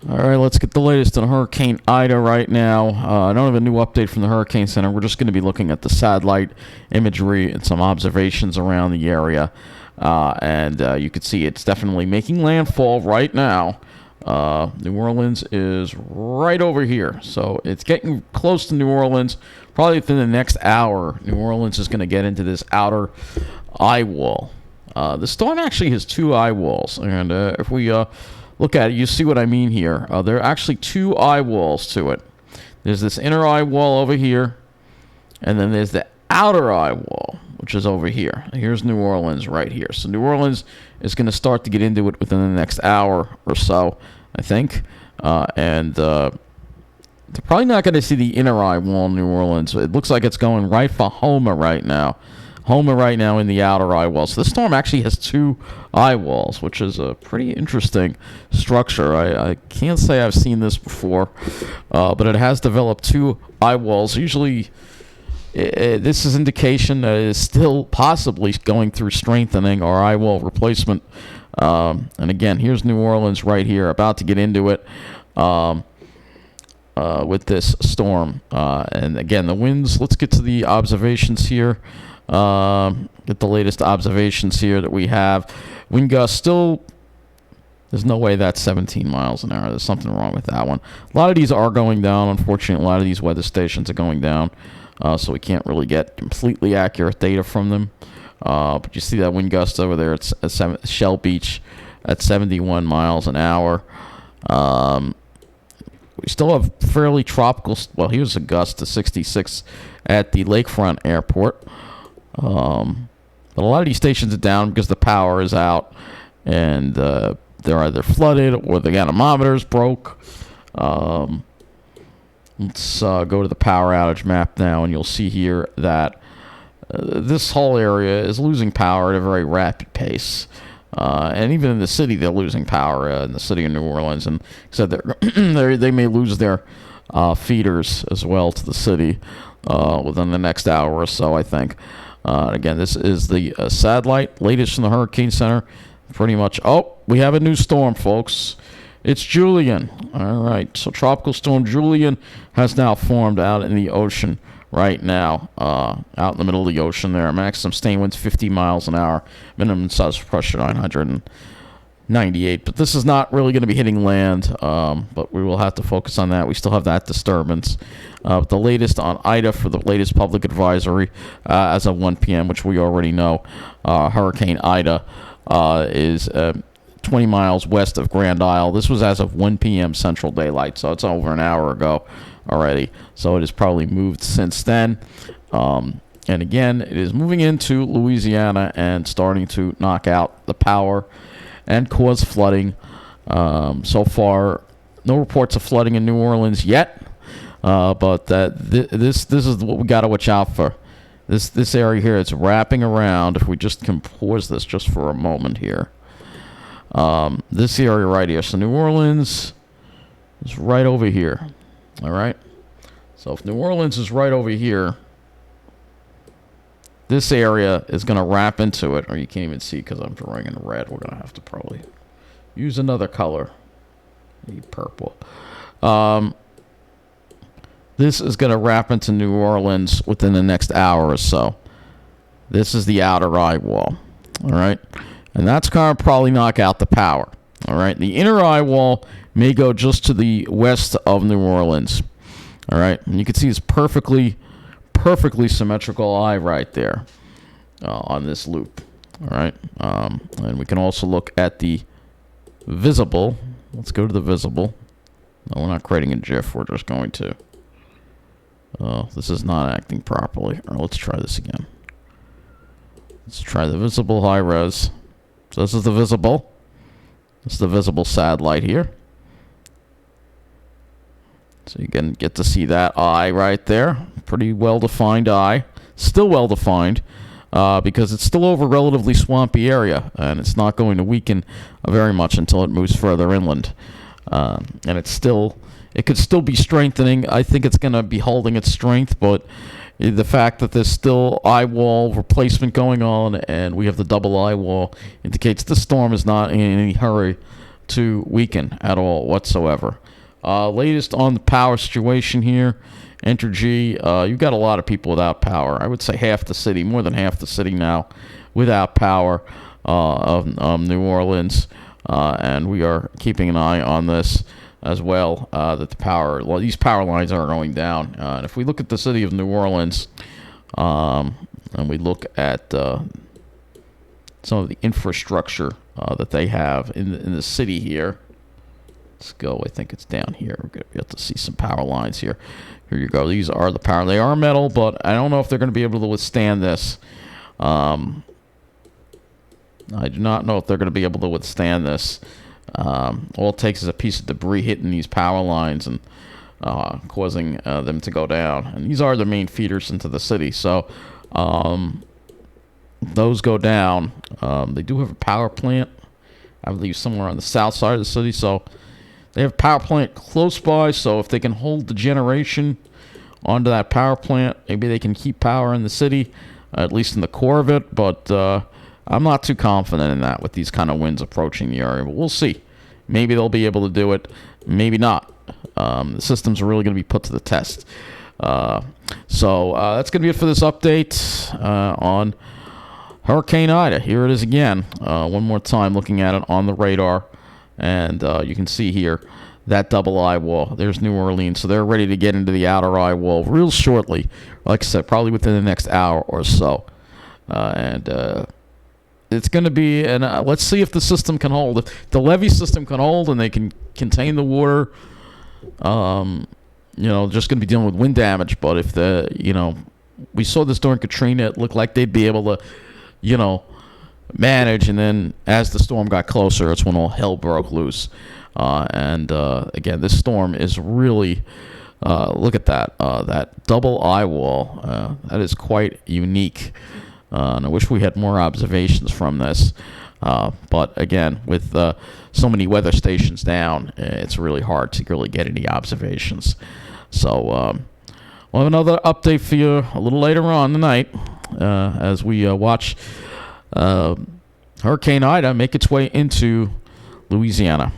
All right, let's get the latest on Hurricane Ida right now. I don't have a new update from the Hurricane Center. We're just going to be looking at the satellite imagery and some observations around the area. And you can see it's definitely making landfall right now. New Orleans is right over here. So it's getting close to New Orleans. Probably within the next hour, New Orleans is going to get into this outer eye wall. The storm actually has two eye walls. And if we look at it, you see what I mean here. There are actually two eye walls to it. There's this inner eye wall over here, and then there's the outer eye wall, which is over here. Here's New Orleans right here. So New Orleans is going to start to get into it within the next hour or so, I think. And they're probably not going to see the inner eye wall in New Orleans. It looks like it's going right for Houma right now. Houma right now in the outer eye wall. So this storm actually has two eye walls, which is a pretty interesting structure. I can't say I've seen this before, but it has developed two eye walls. Usually, this is indication that it is still possibly going through strengthening or eye wall replacement. And again, here's New Orleans right here, about to get into it with this storm. And again, the winds, let's get to the observations here. Get the latest observations here that we have. Wind gust still, there's no way that's 17 miles an hour. There's something wrong with that one. A lot of these are going down. Unfortunately, a lot of these weather stations are going down. So we can't really get completely accurate data from them. But you see that wind gust over there at Shell Beach at 71 miles an hour. We still have fairly tropical, well, here's a gust to 66 at the Lakefront Airport. But a lot of these stations are down because the power is out, and they're either flooded or the anemometers broke. Let's go to the power outage map now, and you'll see here that this whole area is losing power at a very rapid pace. And even in the city, they're losing power in the city of New Orleans, and so they may lose their feeders as well to the city within the next hour or so, I think. Again, this is the satellite, latest from the Hurricane Center. Pretty much, we have a new storm, folks. It's Julian. All right, so Tropical Storm Julian has now formed out in the ocean right now, out in the middle of the ocean there. Maximum sustained winds 50 miles an hour, minimum size pressure 998. But this is not really going to be hitting land, but we will have to focus on that. We still have that disturbance. The latest on Ida for the latest public advisory as of 1 p.m., which we already know, Hurricane Ida is 20 miles west of Grand Isle. This was as of 1 p.m. Central Daylight, so it's over an hour ago already. So it has probably moved since then. And again, it is moving into Louisiana and starting to knock out the power and cause flooding. So far, no reports of flooding in New Orleans yet. But this is what we got to watch out for. This area here, it's wrapping around. If we just can pause this just for a moment here. This area right here. So New Orleans is right over here. All right. So if New Orleans is right over here, this area is going to wrap into it. Or you can't even see because I'm drawing in red. We're going to have to probably use another color. Maybe purple. This is going to wrap into New Orleans within the next hour or so. This is the outer eye wall. All right. And that's going to probably knock out the power. All right. The inner eye wall may go just to the west of New Orleans. All right. And you can see it's perfectly symmetrical eye right there on this loop. All right. And we can also look at the visible. Let's go to the visible. No, we're not creating a GIF. We're just going to. This is not acting properly. All right, let's try this again. Let's try the visible high res. So this is the visible. This is the visible satellite here. So you can get to see that eye right there. Pretty well-defined eye. Still well-defined because it's still over a relatively swampy area, and it's not going to weaken very much until it moves further inland. And it could still be strengthening. I think it's going to be holding its strength, but the fact that there's still eye wall replacement going on and we have the double eye wall indicates the storm is not in any hurry to weaken at all whatsoever. Latest on the power situation here. Entergy, you've got a lot of people without power. I would say half the city, more than half the city now, without power of New Orleans. And we are keeping an eye on this as well, that these power lines are going down. And if we look at the city of New Orleans, and we look at some of the infrastructure that they have in the city here. Let's go. I think it's down here. We're going to be able to see some power lines here. Here you go. These are the power. They are metal, but I don't know if they're going to be able to withstand this. I do not know if they're going to be able to withstand this. All it takes is a piece of debris hitting these power lines and causing them to go down. And these are the main feeders into the city. So those go down. They do have a power plant, I believe, somewhere on the south side of the city. So they have a power plant close by. So if they can hold the generation onto that power plant, maybe they can keep power in the city, at least in the core of it. But I'm not too confident in that with these kind of winds approaching the area. But we'll see. Maybe they'll be able to do it. Maybe not. The systems are really going to be put to the test. So that's going to be it for this update on Hurricane Ida. Here it is again. One more time, looking at it on the radar. And you can see here that double eye wall. There's New Orleans. So they're ready to get into the outer eye wall real shortly. Like I said, probably within the next hour or so. It's going to be, and let's see if the system can hold. If the levee system can hold and they can contain the water, just going to be dealing with wind damage. But if we saw this during Katrina, it looked like they'd be able to, manage. And then as the storm got closer, it's when all hell broke loose. Again, this storm is really, look at that, that double eye wall. That is quite unique. And I wish we had more observations from this. But again, with so many weather stations down, it's really hard to really get any observations. So we'll have another update for you a little later on tonight as we watch Hurricane Ida make its way into Louisiana.